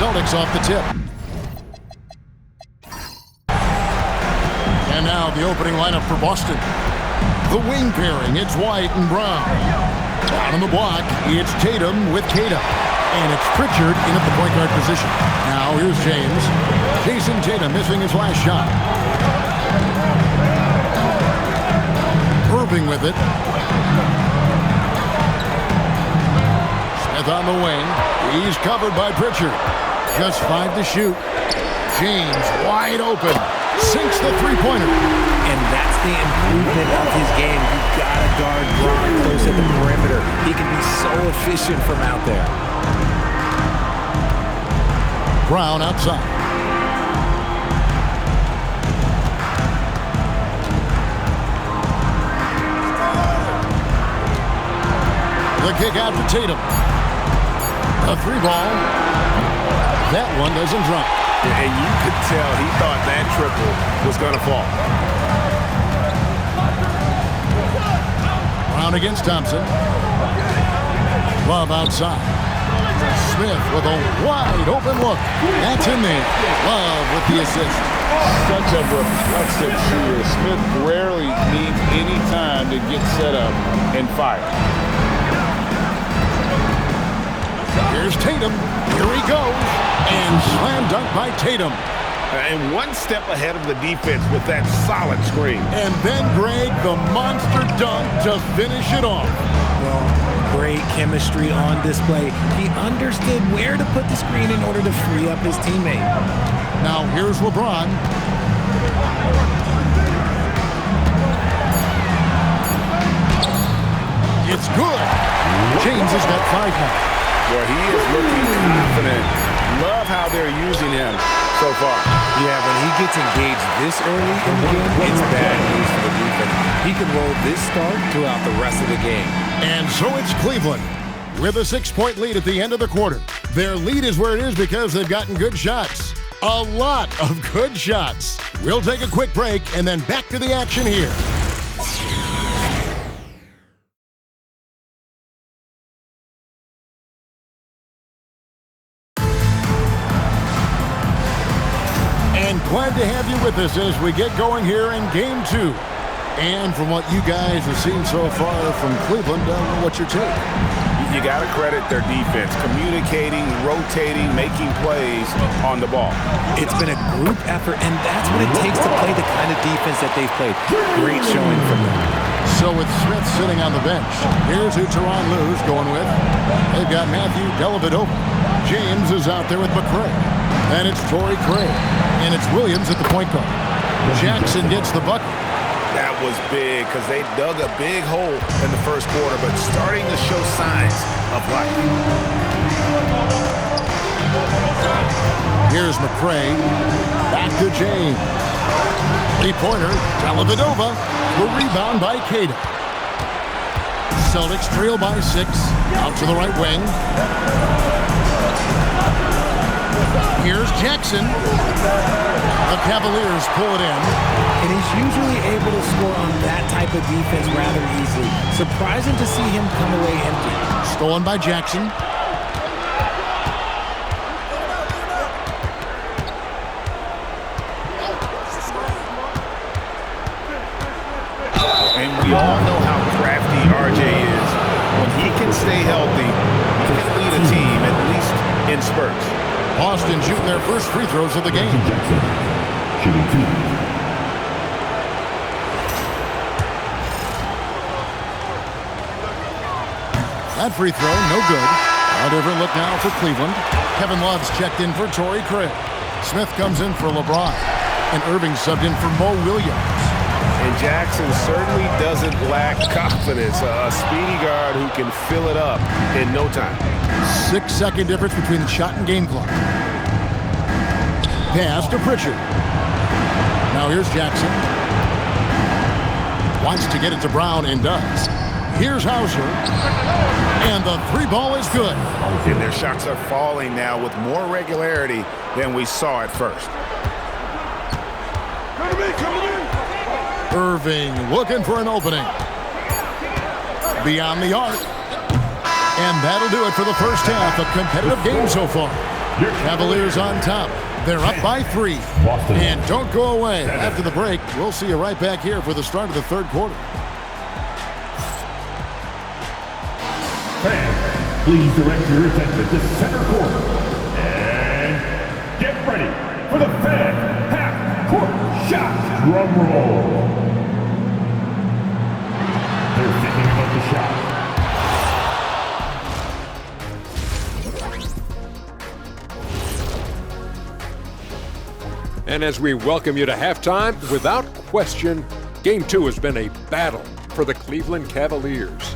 Celtics off the tip. And now the opening lineup for Boston. The wing pairing, it's White and Brown. Down on the block, it's Tatum with Tatum. And it's Pritchard in at the point guard position. Now here's James. Jason Tatum missing his last shot. Irving with it. Smith on the wing. He's covered by Pritchard. Just 5 to shoot. James wide open. Sinks the three-pointer. And that's the improvement of his game. You've got to guard Brown close at the perimeter. He can be so efficient from out there. Brown outside. The kick out to Tatum. A three ball. That one doesn't drop. And you could tell he thought that triple was going to fall. Brown against Thompson. Love outside. Smith with a wide open look. That's in there. Love with the assist. Such a reflexive shooter. Smith rarely needs any time to get set up and fire. Here's Tatum. Here he goes. And slam dunk by Tatum. And one step ahead of the defense with that solid screen. And then Greg, the monster dunk to finish it off. Well, great chemistry on display. He understood where to put the screen in order to free up his teammate. Now here's LeBron. It's good. James has got 5 now. Well, he is looking confident. Love how they're using him so far. Yeah, when he gets engaged this early in the game, it's bad news for the defense. He can roll this start throughout the rest of the game. And so it's Cleveland with a 6-point lead at the end of the quarter. Their lead is where it is because they've gotten good shots. A lot of good shots. We'll take a quick break and then back to the action here. Glad to have you with us as we get going here in Game 2. And from what you guys have seen so far from Cleveland, what's your take? You got to credit their defense, communicating, rotating, making plays on the ball. It's been a group effort, and that's what it takes to play the kind of defense that they've played. Great showing from them. So with Smith sitting on the bench, here's who Tyronn Lue's going with. They've got Matthew Dellavedova. James is out there with McCray. And it's Torrey Craig. And it's Williams at the point guard. Jackson gets the bucket. That was big because they dug a big hole in the first quarter, but starting to show signs of life. Here's McCray. Back to James. Three-pointer. Dellavedova. The rebound by Cada. Celtics trail by 6. Out to the right wing. Here's Jackson. The Cavaliers pull it in. And he's usually able to score on that type of defense rather easily. Surprising to see him come away empty. Stolen by Jackson. And we all know how crafty RJ is. When he can stay healthy, he can lead a team, at least in spurts. Boston shooting their first free throws of the game. Shooting 2. That free throw, no good. A different look now for Cleveland. Kevin Love's checked in for Torrey Craig. Smith comes in for LeBron. And Irving subbed in for Mo Williams. And Jackson certainly doesn't lack confidence. A speedy guard who can fill it up in no time. 6-second difference between the shot and game clock. Pass to Pritchard. Now here's Jackson. Wants to get it to Brown and does. Here's Hauser. And the three ball is good. And their shots are falling now with more regularity than we saw at first. Irving looking for an opening. Beyond the arc. And that'll do it for the first half. A competitive game so far. Cavaliers on top. They're up by 3. Boston. And don't go away. After the break, we'll see you right back here for the start of the third quarter. Fans, please direct your attention to center court. And get ready for the fan half-court shot. Drum roll. They're thinking about the shot. And as we welcome you to halftime, without question, Game 2 has been a battle for the Cleveland Cavaliers.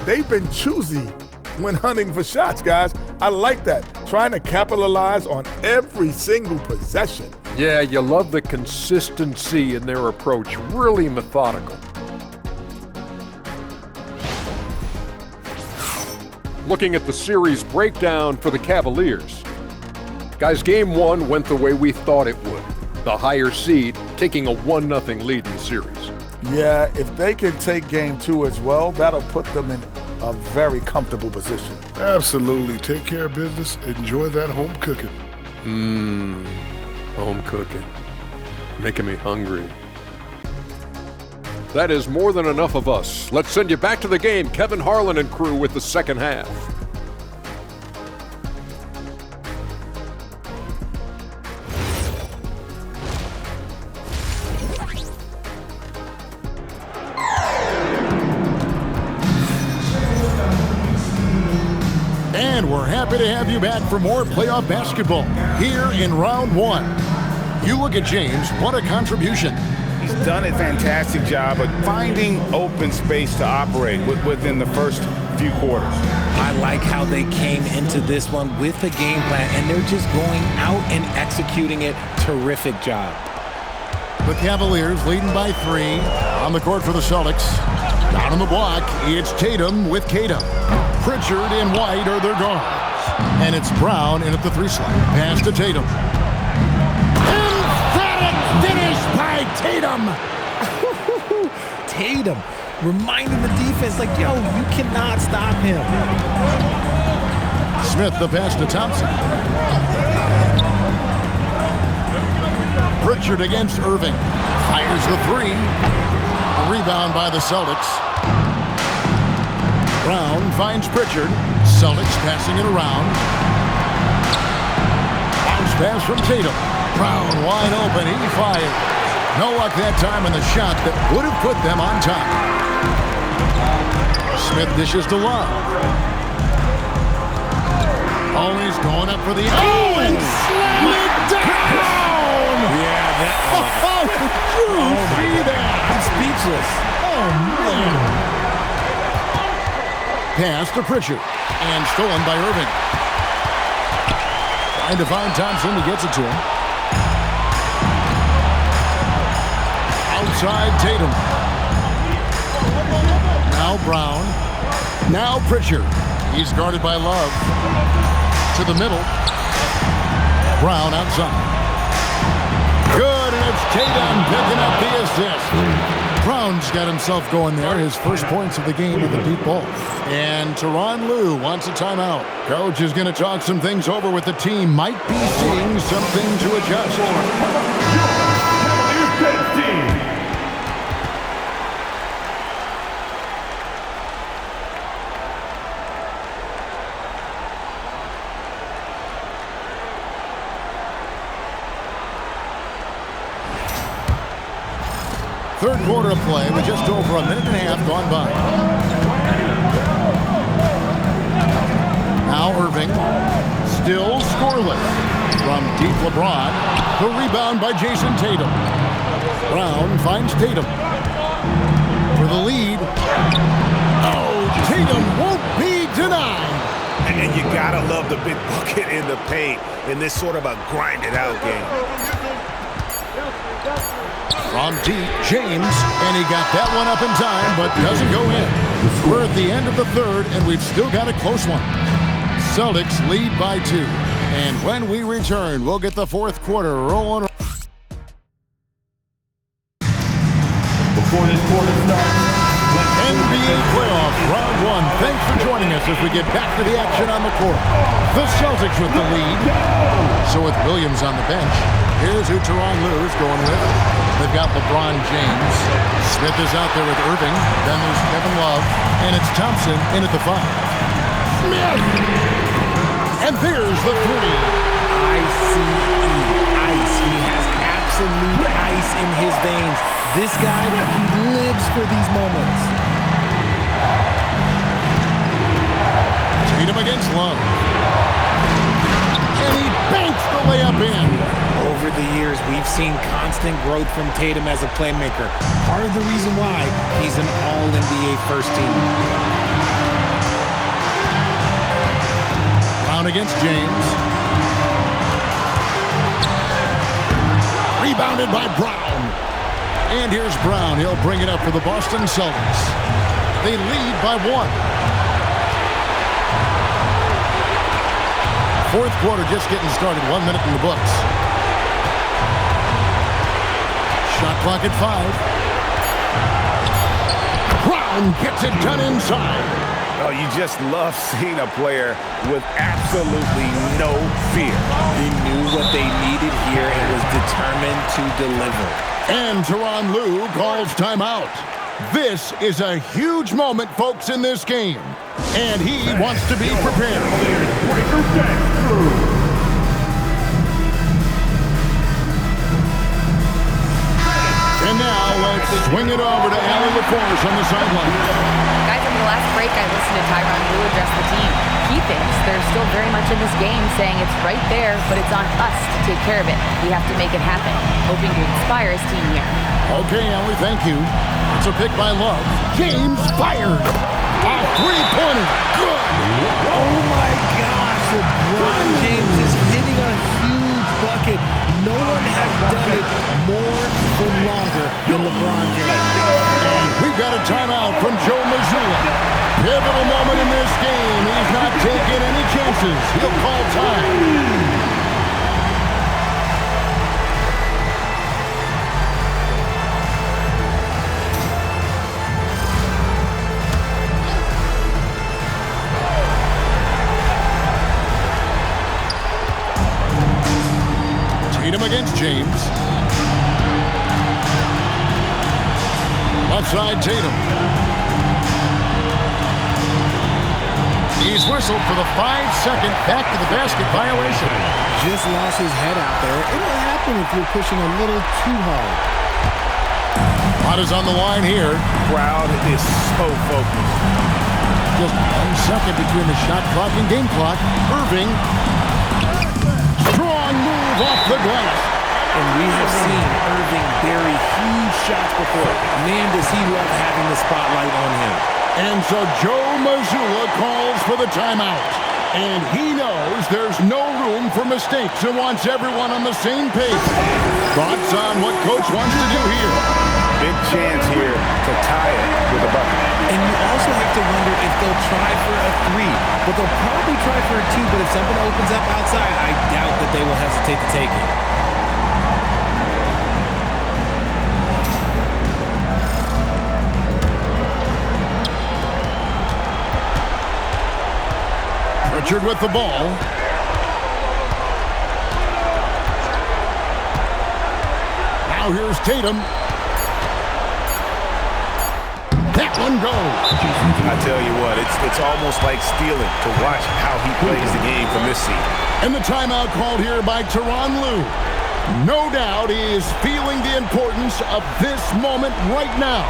They've been choosy when hunting for shots, guys. I like that. Trying to capitalize on every single possession. Yeah, you love the consistency in their approach, really methodical. Looking at the series breakdown for the Cavaliers. Guys, Game 1 went the way we thought it would. The higher seed taking a 1-0 lead in the series. Yeah, if they can take Game 2 as well, that'll put them in a very comfortable position. Absolutely. Take care of business. Enjoy that home cooking. Home cooking. Making me hungry. That is more than enough of us. Let's send you back to the game. Kevin Harlan and crew with the second half. And we're happy to have you back for more playoff basketball here in round 1. You look at James, what a contribution. He's done a fantastic job of finding open space to operate within the first few quarters. I like how they came into this one with a game plan, and they're just going out and executing it. Terrific job. The Cavaliers leading by 3 on the court for the Celtics. Down on the block, it's Tatum with Tatum. Pritchard and White are their guards. And it's Brown in at the 3 slot. Pass to Tatum. Emphatic finish by Tatum. Tatum reminding the defense, like, yo, you cannot stop him. Smith the pass to Thompson. Pritchard against Irving. Fires the 3. Rebound by the Celtics. Brown finds Pritchard. Celtics passing it around. Bounce pass from Tatum. Brown wide open. He fires. No luck that time on the shot that would have put them on top. Smith dishes to Love. Always going up for the... Oh, and slam it down! Yeah, that... Oh, did you see that? I'm speechless. Oh, man. Pass to Pritchard, and stolen by Irving. Trying to find Thompson, he gets it to him. Outside Tatum. Now Brown. Now Pritchard. He's guarded by Love. To the middle. Brown outside. Good, and it's Tatum picking up the assist. Brown's got himself going there. His first points of the game with the deep ball. And Tyronn Lue wants a timeout. Coach is going to talk some things over with the team. Might be seeing something to adjust. Third quarter of play with just over a minute and a half gone by. Now Irving, still scoreless. From deep LeBron, the rebound by Jason Tatum. Brown finds Tatum. For the lead. Oh, Tatum won't be denied. And you gotta love the big bucket in the paint in this sort of a grinded-out game. From deep, James, and he got that one up in time, but doesn't go in. We're at the end of the third, and we've still got a close one. Celtics lead by 2. And when we return, we'll get the fourth quarter rolling. Before this quarter starts, NBA playoffs, round one. Thanks for joining us as we get back to the action on the court. The Celtics with the lead. So with Williams on the bench, here's who Tyronn Lue is going with. They've got LeBron James. Smith is out there with Irving. Then there's Kevin Love. And it's Thompson in at the 5. Smith! And there's the 3. ICE. Ice. He has absolute ice in his veins. This guy, he lives for these moments. Tatum against Love. And he banks the layup in. Over the years, we've seen constant growth from Tatum as a playmaker. Part of the reason why he's an all-NBA first teamer. Brown against James. Rebounded by Brown. And here's Brown. He'll bring it up for the Boston Celtics. They lead by 1. Fourth quarter just getting started. 1 minute in the books. Shot clock at 5. Brown gets it done inside. Oh, you just love seeing a player with absolutely no fear. He knew what they needed here and was determined to deliver. And Tyronn Lue calls timeout. This is a huge moment, folks, in this game. And he wants to be prepared. And now let's swing it over to Allie LaForce on the sideline. Guys, on the last break, I listened to Tyronn Lue address the team. He thinks they're still very much in this game, saying it's right there, but it's on us to take care of it. We have to make it happen, hoping to inspire his team here. Okay, Allie, thank you. It's a pick by Love. James fired. A three-pointer. Good. Oh my gosh, LeBron James is hitting a huge bucket. No one has done it more for longer than LeBron James. And we've got a timeout from Joe Mazzulla. Pivotal moment in this game. He's not taking any chances. He'll call time. Tatum against James. Left side, Tatum. He's whistled for the 5-second back to the basket violation. Just lost his head out there. It'll happen if you're pushing a little too hard. Pot is on the line here. Crowd is so focused. Just 1 second between the shot clock and game clock. Irving. Strong move off the glass. And we have seen Irving bury huge shots before. Man, does he love having the spotlight on him. And so Joe Mazzulla calls for the timeout. And he knows there's no room for mistakes and wants everyone on the same page. Thoughts on what Coach wants to do here? Big chance here to tie it with a bucket. And you also have to wonder if they'll try for a 3. But they'll probably try for a 2. But if something opens up outside, I doubt that they will hesitate to take it. Richard with the ball. Now here's Tatum. That one goes. I tell you what, it's almost like stealing to watch how he plays the game from this seat. And the timeout called here by Tyronn Lue. No doubt he is feeling the importance of this moment right now.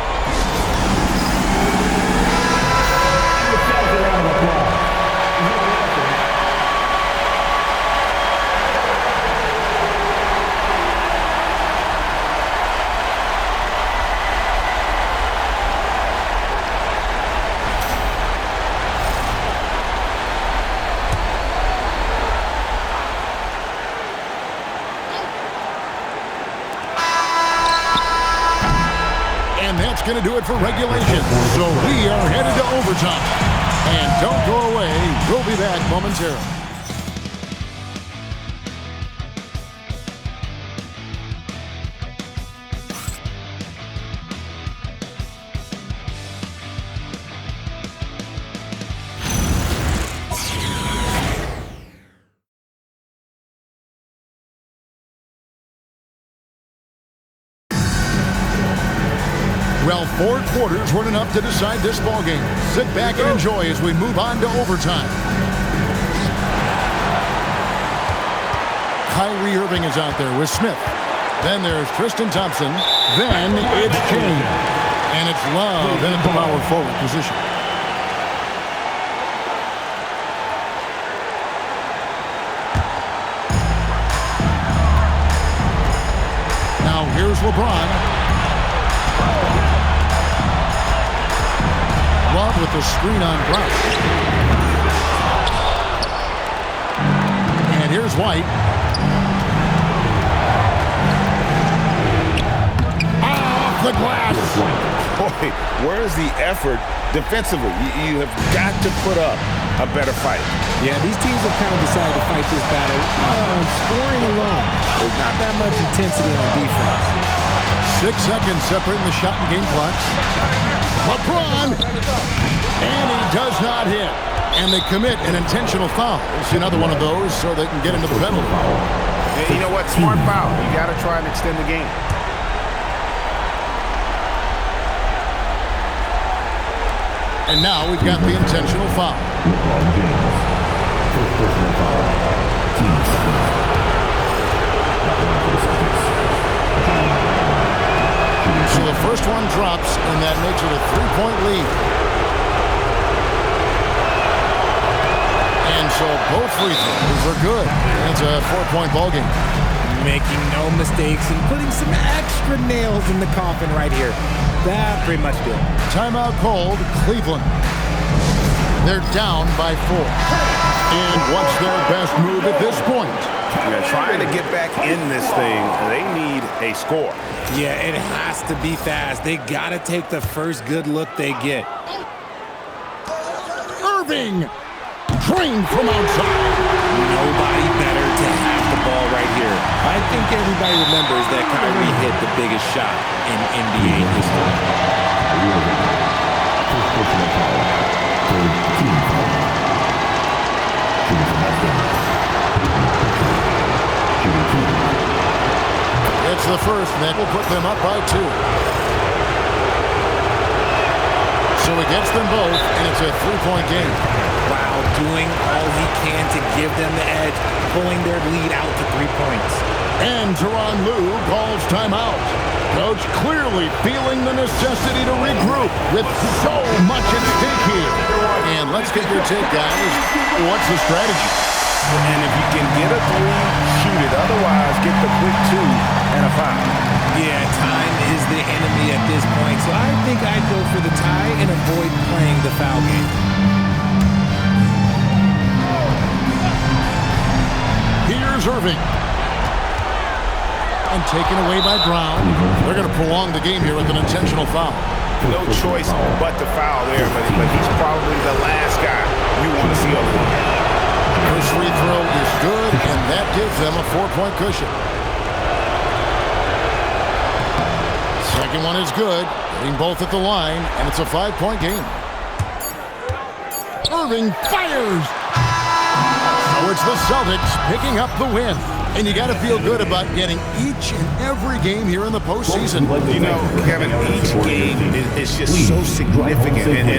Going to do it for regulation. So we are headed to overtime. And don't go away. We'll be back momentarily. Well, 4 quarters weren't enough to decide this ballgame. Sit back and enjoy as we move on to overtime. Kyrie Irving is out there with Smith. Then there's Tristan Thompson. Then it's James. And it's Love in at the power forward position. Now here's LeBron. Love with the screen on Brown. And here's White. Off the glass. Boy, where's the effort defensively? You have got to put up a better fight. Yeah, these teams have kind of decided to fight this battle on scoring alone. There's not that much intensity on defense. 6 seconds separating the shot and game clocks. LeBron! And he does not hit. And they commit an intentional foul. See another one of those so they can get into the penalty. And you know what? Smart foul. You got to try and extend the game. And now we've got the intentional foul. LeBron James. First personal foul. Team foul. For the Celtics. So the first one drops, and that makes it a 3-point lead. And so both free throws are good. And it's a 4-point ball game. Making no mistakes and putting some extra nails in the coffin right here. That pretty much did. Timeout called, Cleveland. They're down by 4. And what's their best move at this point? Yeah, trying to get back in this thing, they need a score. Yeah, it has to be fast. They got to take the first good look they get. Irving! Drained from outside. Nobody better to have the ball right here. I think everybody remembers that Kyrie hit the biggest shot in NBA history. First personal foul. Third team foul. Shooting from that distance. Shooting 2. It's the first, and that will put them up by 2. So he gets them both, and it's a 3-point game. Wow, doing all he can to give them the edge, pulling their lead out to 3 points. And Tyronn Lue calls timeout. Coach clearly feeling the necessity to regroup with so much at stake here. And let's get your take, guys. What's the strategy? And if you can get a 3, shoot it. Otherwise, get the quick 2 and a foul. Yeah, time is the enemy at this point, so I think I'd go for the tie and avoid playing the foul game. Here's Irving. And taken away by Brown. They're going to prolong the game here with an intentional foul. No choice but to foul there, but he's probably the last guy you want to see over there. First free throw is good, and that gives them a 4-point cushion. Second one is good, hitting both at the line, and it's a 5-point game. Irving fires! So it's the Celtics picking up the win. And you got to feel good about getting each and every game here in the postseason. You know, Kevin, each game is just so significant. And